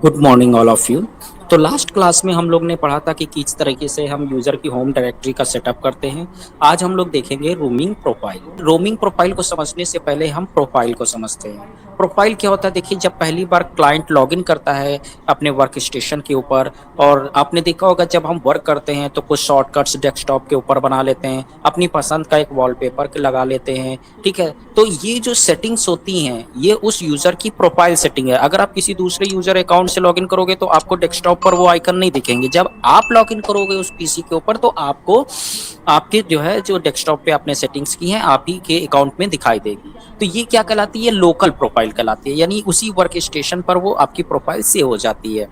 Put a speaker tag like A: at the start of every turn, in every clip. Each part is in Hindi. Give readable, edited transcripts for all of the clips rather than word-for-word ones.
A: Good morning all of you. तो लास्ट क्लास में हम लोग ने पढ़ा था कि किस तरीके से हम यूजर की होम डायरेक्टरी का सेटअप करते हैं। आज हम लोग देखेंगे रोमिंग प्रोफाइल। रोमिंग प्रोफाइल को समझने से पहले हम प्रोफाइल को समझते हैं। प्रोफाइल क्या होता है? देखिए, जब पहली बार क्लाइंट लॉगिन करता है अपने वर्क स्टेशन के ऊपर, और आपने देखा होगा जब हम वर्क करते हैं तो कुछ शॉर्टकट्स डेस्कटॉप के ऊपर बना लेते हैं, अपनी पसंद का एक वॉलपेपर लगा लेते हैं। ठीक है, तो ये जो सेटिंग्स होती हैं ये उस यूजर की प्रोफाइल सेटिंग है। अगर आप किसी दूसरे यूजर अकाउंट से लॉगिन करोगे तो आपको डेस्कटॉप पर वो आइकन नहीं दिखेंगे। जब आप लॉगिन करोगे उस पीसी के ऊपर तो आपको आपके जो है जो डेस्कटॉप पे आपने सेटिंग्स की हैं आप ही के अकाउंट में दिखाई देगी। तो ये क्या कहलाती है? लोकल प्रोफाइल कहलाती है, यानी उसी वर्क स्टेशन पर वो आपकी प्रोफाइल सेव हो जाती है।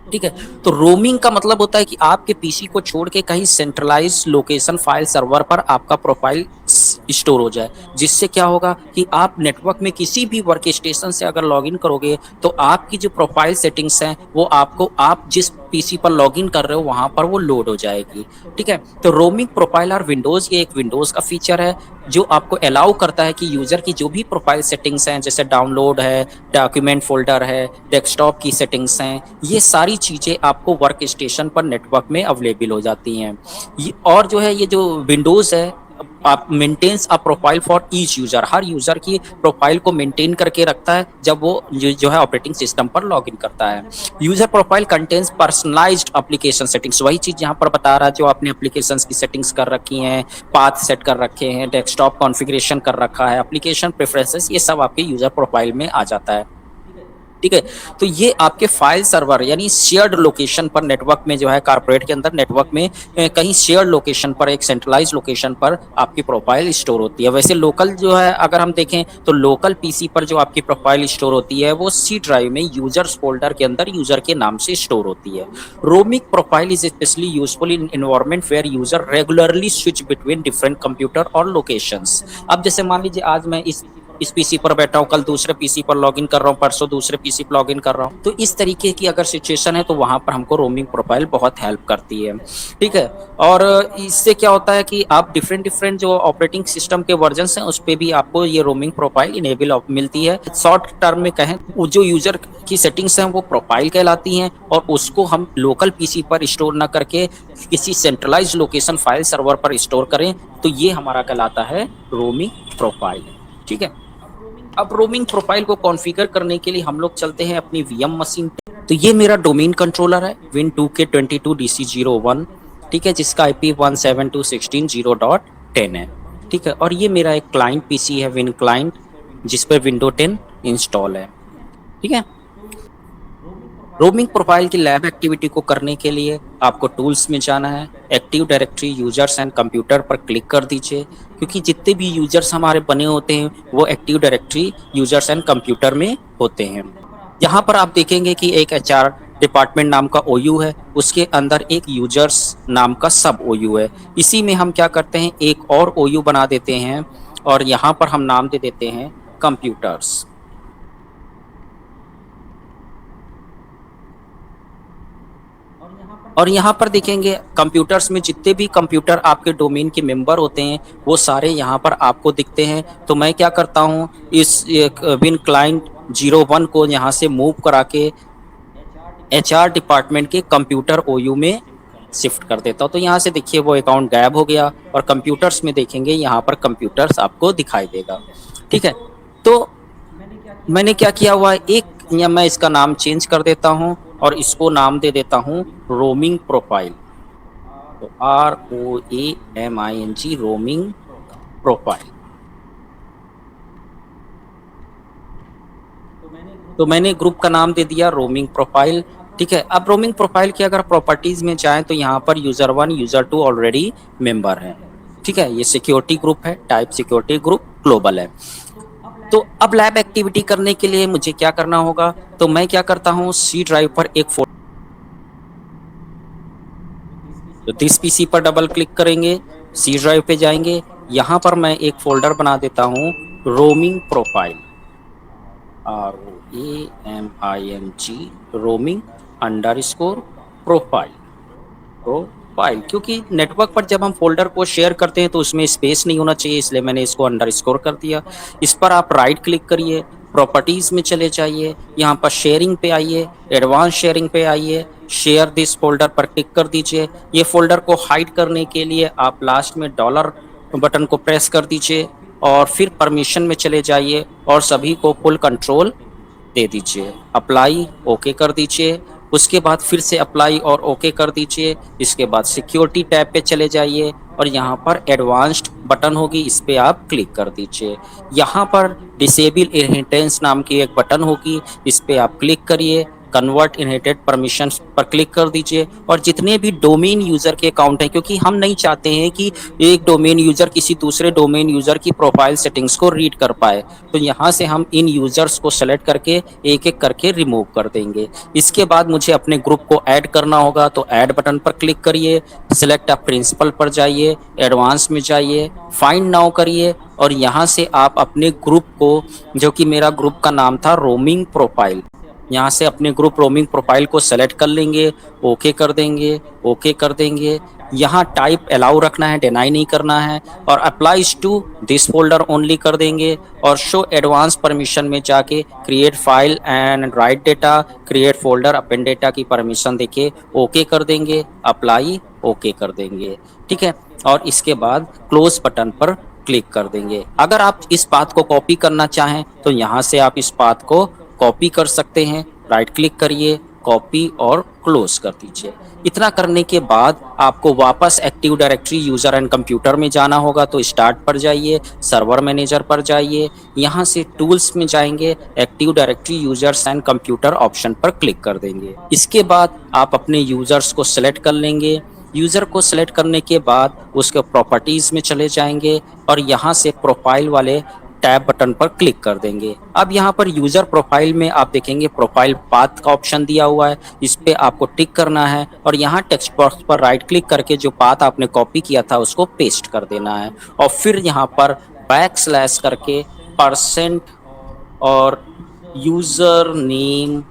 A: ठीक है, तो रोमिंग का मतलब होता है कि आपके पीसी को छोड़ के कहीं सेंट्रलाइज लोकेशन फाइल सर्वर पर आपका प्रोफाइल स्टोर हो जाए। जिससे क्या होगा कि आप नेटवर्क में किसी भी वर्क स्टेशन से अगर लॉगिन करोगे तो आपकी जो प्रोफाइल सेटिंग्स हैं वो आपको आप जिस पीसी पर लॉगिन कर रहे हो वहां पर वो लोड हो जाएगी। ठीक है, तो रोमिंग प्रोफाइल और विंडोज, ये एक विंडोज का फीचर है जो आपको अलाउ करता है कि यूजर की जो भी प्रोफाइल सेटिंग्स हैं, जैसे डाउनलोड है, डॉक्यूमेंट फोल्डर है, डेस्कटॉप की सेटिंग्स हैं, ये सारी चीज़ें आपको वर्क स्टेशन पर नेटवर्क में अवेलेबल हो जाती हैं। और जो है ये जो विंडोज़ है, आप maintains a profile for each user, हर यूजर की प्रोफाइल को मेंटेन करके रखता है जब वो जो है ऑपरेटिंग सिस्टम पर लॉगिन करता है। User profile contains personalised application settings, वही चीज यहाँ पर बता रहा है जो आपने एप्लीकेशंस की सेटिंग्स कर रखी हैं, पाथ सेट कर रखे हैं, डेस्कटॉप कॉन्फ़िगरेशन कर रखा है, एप्लीकेशन प्रेफरेंसेस, ये सब आपके यूजर प्रोफाइल में आ जाता है। ठीक है, तो ये आपके फाइल सर्वर यानी शेयर्ड लोकेशन पर नेटवर्क में जो है कारपोरेट के अंदर नेटवर्क में कहीं शेयर्ड लोकेशन पर, एक सेंट्रलाइज लोकेशन पर आपकी प्रोफाइल स्टोर होती है। वैसे लोकल जो है अगर हम देखें तो लोकल पीसी पर जो आपकी प्रोफाइल स्टोर होती है वो सी ड्राइव में यूजर्स फोल्डर के अंदर यूजर के नाम से स्टोर होती है। Roaming profile is specially useful in environment where user regularly switch between different computer और लोकेशंस। अब जैसे मान लीजिए आज मैं इस पीसी पर बैठा हूँ, कल दूसरे पीसी पर लॉगिन कर रहा हूँ, परसों दूसरे पीसी पर लॉगिन कर रहा हूँ, तो इस तरीके की अगर सिचुएशन है तो वहां पर हमको रोमिंग प्रोफाइल बहुत हेल्प करती है। ठीक है, और इससे क्या होता है कि आप डिफरेंट डिफरेंट जो ऑपरेटिंग सिस्टम के वर्जन हैं उस पर भी आपको ये रोमिंग प्रोफाइल इनेबल मिलती है। शॉर्ट टर्म में कहें वो जो यूजर की सेटिंग्स हैं वो प्रोफाइल कहलाती हैं, और उसको हम लोकल पीसी पर स्टोर ना करके किसी सेंट्रलाइज लोकेशन फाइल सर्वर पर स्टोर करें तो ये हमारा कहलाता है रोमिंग प्रोफाइल। ठीक है, अब रोमिंग प्रोफाइल को कॉन्फ़िगर करने के लिए हम लोग चलते हैं अपनी वीएम मशीन पे। तो ये मेरा डोमेन कंट्रोलर है विन 2K22DC01। ठीक है, जिसका आईपी 172.16.0.10 है। ठीक है, और ये मेरा एक क्लाइंट पीसी है विन क्लाइंट, जिस पर विंडो 10 इंस्टॉल है। ठीक है, रोमिंग प्रोफाइल की लैब एक्टिविटी को करने के लिए आपको टूल्स में जाना है, active directory users and computer पर क्लिक कर दीजिए, क्योंकि जितने भी यूजर्स हमारे बने होते हैं वो active directory users and computer में होते हैं। यहाँ पर आप देखेंगे कि एक एचआर डिपार्टमेंट नाम का ओयू है, उसके अंदर एक यूजर्स नाम का सब ओयू है। इसी में हम क्या करते हैं, एक और ओयू बना देते हैं और यहाँ पर हम नाम दे देते हैं कंप्यूटर्स। और यहाँ पर देखेंगे कंप्यूटर्स में जितने भी कंप्यूटर आपके डोमेन के मेंबर होते हैं वो सारे यहाँ पर आपको दिखते हैं। तो मैं क्या करता हूँ, इस विन क्लाइंट 01 को यहाँ से मूव करा के एचआर डिपार्टमेंट के कंप्यूटर ओयू में शिफ्ट कर देता हूँ। तो यहाँ से देखिए वो अकाउंट गायब हो गया और कंप्यूटर्स में देखेंगे यहाँ पर कंप्यूटर्स आपको दिखाई देगा। ठीक है, तो मैंने क्या किया हुआ है, एक या मैं इसका नाम चेंज कर देता हूँ और इसको नाम दे देता हूँ रोमिंग प्रोफाइल। तो ROAMING, रोमिंग प्रोफाइल। तो मैंने ग्रुप का नाम दे दिया रोमिंग प्रोफाइल। ठीक है, अब रोमिंग प्रोफाइल की अगर प्रॉपर्टीज में जाएं तो यहाँ पर यूजर 1 यूजर 2 ऑलरेडी मेंबर हैं। ठीक है, ये सिक्योरिटी ग्रुप है, टाइप सिक्योरिटी ग्रुप ग्लोबल है। तो अब लैब एक्टिविटी करने के लिए मुझे क्या करना होगा, तो मैं क्या करता हूँ, सी ड्राइव पर एक फोल्डर, तो दिस पीसी पर डबल क्लिक करेंगे, सी ड्राइव पे जाएंगे, यहाँ पर मैं एक फोल्डर बना देता हूँ roaming profile, ROAMING, roaming underscore profile. Profile, क्योंकि नेटवर्क पर जब हम फोल्डर को शेयर करते हैं तो उसमें स्पेस नहीं होना चाहिए, इसलिए मैंने इसको अंडरस्कोर कर दिया। इस पर आप राइट क्लिक करिए, प्रॉपर्टीज़ में चले जाइए, यहाँ पर शेयरिंग पे आइए, एडवांस शेयरिंग पे आइए, शेयर दिस फ़ोल्डर पर टिक कर दीजिए। ये फ़ोल्डर को हाइड करने के लिए आप लास्ट में डॉलर बटन को प्रेस कर दीजिए और फिर परमिशन में चले जाइए और सभी को फुल कंट्रोल दे दीजिए। अप्लाई ओके कर दीजिए। उसके बाद फिर से अप्लाई और ओके कर दीजिए। इसके बाद सिक्योरिटी टैब पे चले जाइए और यहाँ पर एडवांस्ड बटन होगी, इस पे आप क्लिक कर दीजिए। यहाँ पर डिसेबल इनहेरिटेंस नाम की एक बटन होगी, इस पे आप क्लिक करिए। कन्वर्ट इनहेरिटेड परमिशंस पर क्लिक कर दीजिए और जितने भी डोमेन यूज़र के अकाउंट हैं, क्योंकि हम नहीं चाहते हैं कि एक डोमेन यूज़र किसी दूसरे डोमेन यूज़र की प्रोफाइल सेटिंग्स को रीड कर पाए, तो यहाँ से हम इन यूज़र्स को सेलेक्ट करके एक-एक करके रिमूव कर देंगे। इसके बाद मुझे अपने ग्रुप को ऐड करना होगा, तो ऐड बटन पर क्लिक करिए, सिलेक्ट अ प्रिंसिपल पर जाइए, एडवांस में जाइए, फाइंड नाउ करिए और यहाँ से आप अपने ग्रुप को, जो कि मेरा ग्रुप का नाम था रोमिंग प्रोफाइल, यहाँ से अपने ग्रुप रोमिंग प्रोफाइल को सेलेक्ट कर लेंगे, ओके कर देंगे, ओके कर देंगे। यहाँ टाइप अलाउ रखना है, डिनाई नहीं करना है और applies to this folder only कर देंगे और शो एडवांस परमिशन में जाके create file and write data, create folder, append data की परमिशन देके ओके कर देंगे, अप्लाई ओके कर देंगे। ठीक है, और इसके बाद क्लोज बटन पर क्लिक कर देंगे। अगर आप इस पाथ को कॉपी करना चाहें तो यहाँ से आप इस पाथ को कॉपी कर सकते हैं। राइट क्लिक करिए, कॉपी और क्लोज कर दीजिए। इतना करने के बाद आपको वापस active directory user and computer में जाना होगा, तो स्टार्ट पर जाइए, सर्वर मैनेजर पर जाइए, यहाँ से टूल्स में जाएंगे, active directory users and computer option पर क्लिक कर देंगे। इसके बाद आप अपने यूज़र्स को सेलेक्ट कर लेंगे। यूज़र को सेलेक्ट करने के बाद उसके प्रॉपर्टीज़ में चले जाएंगे और यहाँ से प्रोफाइल वाले टैब बटन पर क्लिक कर देंगे। अब यहाँ पर यूज़र प्रोफाइल में आप देखेंगे प्रोफाइल पाथ का ऑप्शन दिया हुआ है, इस पे आपको टिक करना है और यहाँ टेक्स्ट बॉक्स पर राइट क्लिक करके जो पाथ आपने कॉपी किया था उसको पेस्ट कर देना है और फिर यहाँ पर बैकस्लैश करके परसेंट और user name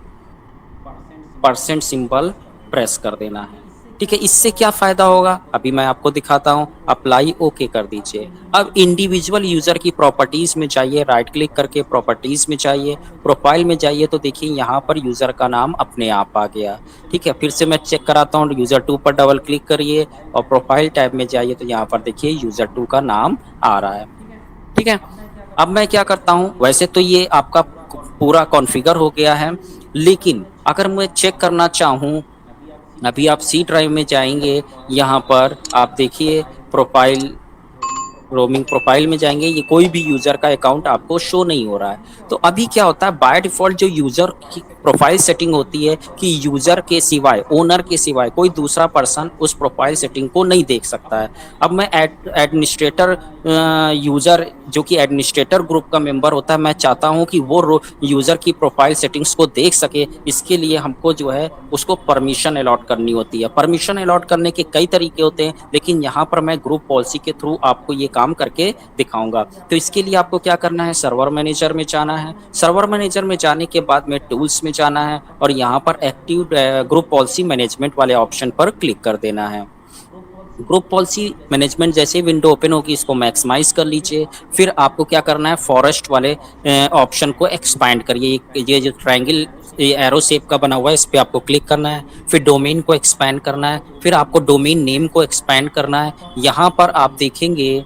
A: percent symbol press कर देना है। ठीक है, इससे क्या फ़ायदा होगा अभी मैं आपको दिखाता हूँ। अप्लाई ओके कर दीजिए। अब इंडिविजुअल यूज़र की प्रॉपर्टीज़ में जाइए, राइट क्लिक करके प्रॉपर्टीज़ में जाइए, प्रोफाइल में जाइए तो देखिए यहाँ पर यूज़र का नाम अपने आप आ गया। ठीक है, फिर से मैं चेक कराता हूँ। यूज़र 2 पर डबल क्लिक करिए और प्रोफाइल टैब में जाइए तो यहाँ पर देखिए यूज़र 2 का नाम आ रहा है। ठीक है, अब मैं क्या करता हूँ, वैसे तो ये आपका पूरा कॉन्फ़िगर हो गया है, लेकिन अगर मैं चेक करना चाहूँ, अभी आप सी ड्राइव में जाएँगे, यहाँ पर आप देखिए प्रोफ़ाइल, रोमिंग प्रोफाइल में जाएंगे, ये कोई भी यूज़र का अकाउंट आपको शो नहीं हो रहा है। तो अभी क्या होता है, बाय डिफ़ॉल्ट जो यूज़र की प्रोफाइल सेटिंग होती है कि यूज़र के सिवाय, ओनर के सिवाय कोई दूसरा पर्सन उस प्रोफाइल सेटिंग को नहीं देख सकता है। अब मैं एडमिनिस्ट्रेटर यूज़र, जो कि एडमिनिस्ट्रेटर ग्रुप का मेंबर होता है, मैं चाहता हूँ कि वो यूज़र की प्रोफाइल सेटिंग्स को देख सके। इसके लिए हमको जो है उसको परमिशन अलॉट करनी होती है। परमिशन अलॉट करने के कई तरीके होते हैं, लेकिन यहाँ पर मैं ग्रुप पॉलिसी के थ्रू आपको ये काम करके दिखाऊंगा। तो इसके लिए आपको क्या करना है, सर्वर मैनेजर में जाना है। सर्वर मैनेजर में जाने के बाद में टूल्स में जाना है और यहाँ पर एक्टिव ग्रुप पॉलिसी मैनेजमेंट वाले ऑप्शन पर क्लिक कर देना है। ग्रुप पॉलिसी मैनेजमेंट जैसे विंडो ओपन होगी, इसको मैक्सिमाइज कर लीजिए। फिर आपको क्या करना है, फॉरेस्ट वाले ऑप्शन को एक्सपैंड करिए। ये जो ट्रायंगल एरो शेप का बना हुआ है, इस पे आपको क्लिक करना है। फिर डोमेन को एक्सपैंड करना है, फिर आपको डोमेन नेम को एक्सपैंड करना है। यहाँ पर आप देखेंगे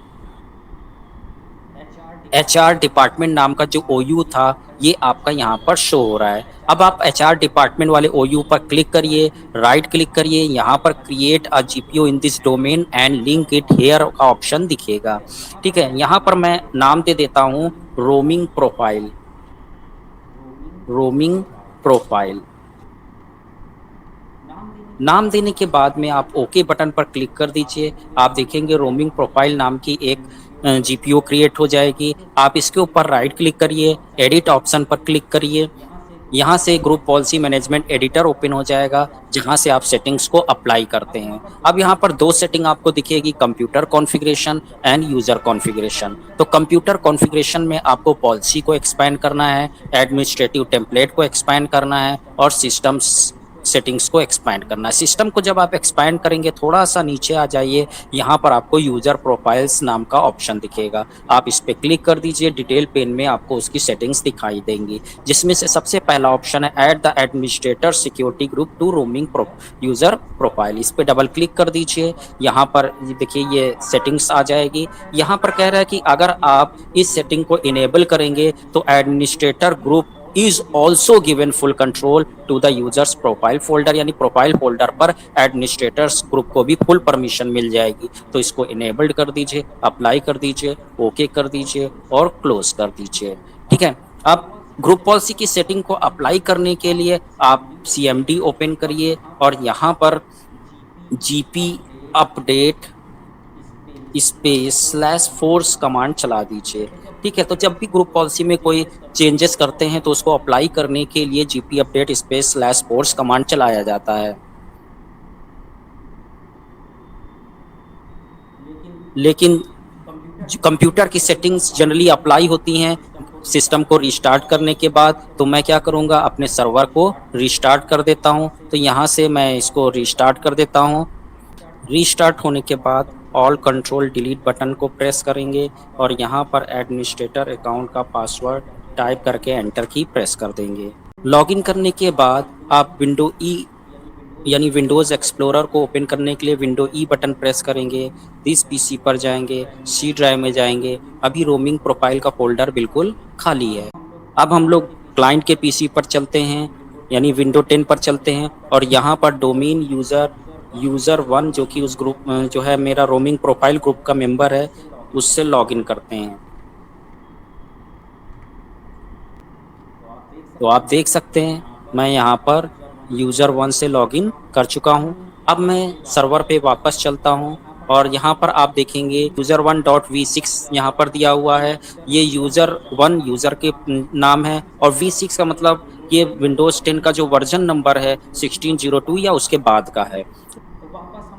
A: एचआर डिपार्टमेंट नाम का जो ओयू था, ये आपका यहाँ पर शो हो रहा है। अब आप एचआर डिपार्टमेंट वाले ओयू पर क्लिक करिए, राइट क्लिक करिए, यहाँ पर create a GPO in this domain and link it here का ऑप्शन दिखेगा। ठीक है, यहाँ पर मैं नाम दे देता हूँ रोमिंग प्रोफाइल, रोमिंग प्रोफाइल। नाम देने के बाद में आप ओके बटन पर क्लिक कर दीजिए। आप देखेंगे रोमिंग प्रोफाइल नाम की एक जीपीओ क्रिएट हो जाएगी। आप इसके ऊपर राइट क्लिक करिए, एडिट ऑप्शन पर क्लिक करिए। यहाँ से group policy management editor open हो जाएगा, जहाँ से आप सेटिंग्स को अप्लाई करते हैं। अब यहाँ पर दो सेटिंग आपको दिखेगी, computer configuration end user configuration. तो कंप्यूटर कॉन्फ़िगरेशन में आपको पॉलिसी को एक्सपैंड करना है, एडमिनिस्ट्रेटिव टेम्पलेट को एक्सपैंड करना है और सेटिंग्स को एक्सपैंड करना है। सिस्टम को जब आप एक्सपैंड करेंगे थोड़ा सा नीचे आ जाइए, यहाँ पर आपको यूजर प्रोफाइल्स नाम का ऑप्शन दिखेगा, आप इस पे क्लिक कर दीजिए। डिटेल पेन में आपको उसकी सेटिंग्स दिखाई देंगी, जिसमें से सबसे पहला ऑप्शन है add the administrator security group to roaming user profile. इस पे डबल क्लिक कर दीजिए। यहाँ पर देखिए ये सेटिंग्स आ जाएगी। यहाँ पर कह रहा है कि अगर आप इस सेटिंग को इनेबल करेंगे तो administrator group is also given full control to the users profile folder, यानी प्रोफाइल फोल्डर पर एडमिनिस्ट्रेटर्स ग्रुप को भी फुल परमिशन मिल जाएगी। तो इसको इनेबल्ड कर दीजिए, अप्लाई कर दीजिए, ओके कर दीजिए और क्लोज कर दीजिए। ठीक है। अब ग्रुप पॉलिसी की सेटिंग को अप्लाई करने के लिए आप CMD ओपन करिए और यहाँ पर GP अपडेट स्पेस/फोर्स कमांड चला दीजिए। ठीक है। तो जब भी ग्रुप पॉलिसी में कोई चेंजेस करते हैं तो उसको अप्लाई करने के लिए GP अपडेट स्पेस/फोर्स कमांड चलाया जाता है। लेकिन कंप्यूटर की सेटिंग्स जनरली अप्लाई होती हैं सिस्टम को रिस्टार्ट करने के बाद। तो मैं क्या करूँगा, अपने सर्वर को रिस्टार्ट कर देता हूँ। तो यहाँ से मैं इसको रिस्टार्ट कर देता हूँ। रीस्टार्ट होने के बाद ऑल कंट्रोल डिलीट बटन को प्रेस करेंगे और यहाँ पर एडमिनिस्ट्रेटर अकाउंट का पासवर्ड टाइप करके एंटर की प्रेस कर देंगे। लॉगिन करने के बाद आप विंडो ई यानी विंडोज़ एक्सप्लोरर को ओपन करने के लिए विंडो ई बटन प्रेस करेंगे। दिस PC पर जाएंगे, C ड्राइव में जाएंगे। अभी रोमिंग प्रोफाइल का फोल्डर बिल्कुल खाली है। अब हम लोग क्लाइंट के PC पर चलते हैं, यानी विंडो 10 पर चलते हैं और यहाँ पर डोमेन यूज़र 1 जो कि उस ग्रुप जो है मेरा रोमिंग प्रोफाइल ग्रुप का मेंबर है, उससे लॉगिन करते हैं। तो आप देख सकते हैं मैं यहाँ पर यूज़र 1 से लॉगिन कर चुका हूँ। अब मैं सर्वर पे वापस चलता हूँ और यहाँ पर आप देखेंगे user1.v6 यहाँ पर दिया हुआ है। ये यूज़र 1 यूज़र के नाम है और V6 का मतलब ये विंडोज़ 10 का जो वर्जन नंबर है 1602 या उसके बाद का है।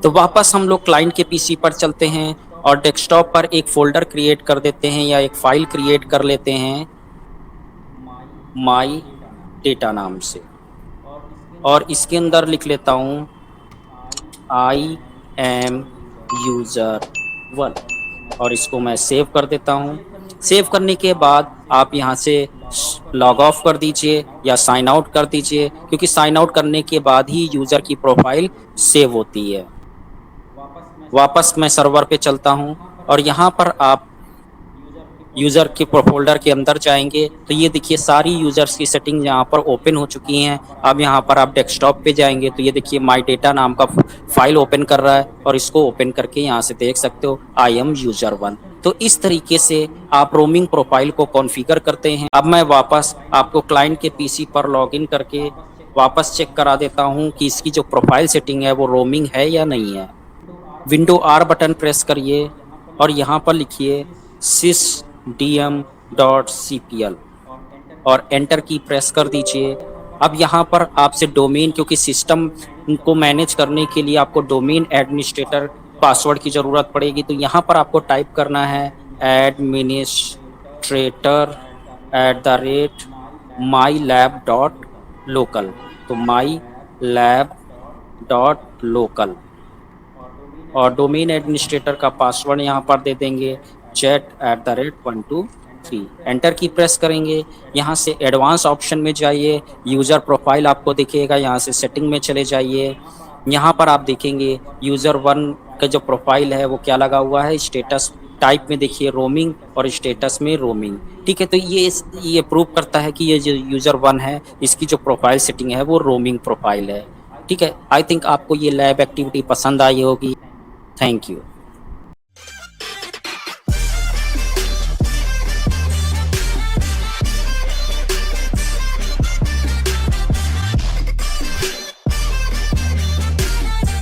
A: तो वापस हम लोग क्लाइंट के PC पर चलते हैं और डेस्कटॉप पर एक फ़ोल्डर क्रिएट कर देते हैं या एक फ़ाइल क्रिएट कर लेते हैं माई डेटा नाम से, और इसके अंदर लिख लेता हूँ I am user1 और इसको मैं सेव कर देता हूँ। सेव करने के बाद आप यहाँ से लॉग ऑफ कर दीजिए या साइन आउट कर दीजिए, क्योंकि साइन आउट करने के बाद ही यूज़र की प्रोफाइल सेव होती है। वापस मैं सर्वर पे चलता हूँ और यहाँ पर आप यूज़र के फोल्डर के अंदर जाएंगे तो ये देखिए सारी यूज़र्स की सेटिंग यहाँ पर ओपन हो चुकी हैं। अब यहाँ पर आप डेस्कटॉप पे जाएंगे तो ये देखिए माई डेटा नाम का फाइल ओपन कर रहा है और इसको ओपन करके यहाँ से देख सकते हो I am user1। तो इस तरीके से आप रोमिंग प्रोफाइल को कॉन्फ़िगर करते हैं। अब मैं वापस आपको क्लाइंट के PC पर लॉगिन करके वापस चेक करा देता हूँ कि इसकी जो प्रोफाइल सेटिंग है वो रोमिंग है या नहीं है। विंडो R बटन प्रेस करिए और यहाँ पर लिखिए sysdm.cpl और एंटर की प्रेस कर दीजिए। अब यहाँ पर आपसे डोमेन, क्योंकि सिस्टम को मैनेज करने के लिए आपको डोमेन एडमिनिस्ट्रेटर पासवर्ड की ज़रूरत पड़ेगी। तो यहाँ पर आपको टाइप करना है administrator@mylab.local। तो mylab.local और डोमेन एडमिनिस्ट्रेटर का पासवर्ड यहाँ पर दे देंगे chat@123। एंटर की प्रेस करेंगे। यहाँ से एडवांस ऑप्शन में जाइए, यूज़र प्रोफाइल आपको दिखेगा, यहाँ से सेटिंग में चले जाइए। यहाँ पर आप देखेंगे यूज़र 1 का जो प्रोफाइल है वो क्या लगा हुआ है, स्टेटस टाइप में देखिए रोमिंग और स्टेटस में रोमिंग। ठीक है। तो ये प्रूव करता है कि ये जो यूज़र 1 है इसकी जो प्रोफाइल सेटिंग है वो रोमिंग प्रोफाइल है। ठीक है। आई थिंक आपको ये लैब एक्टिविटी पसंद आई होगी। Thank you.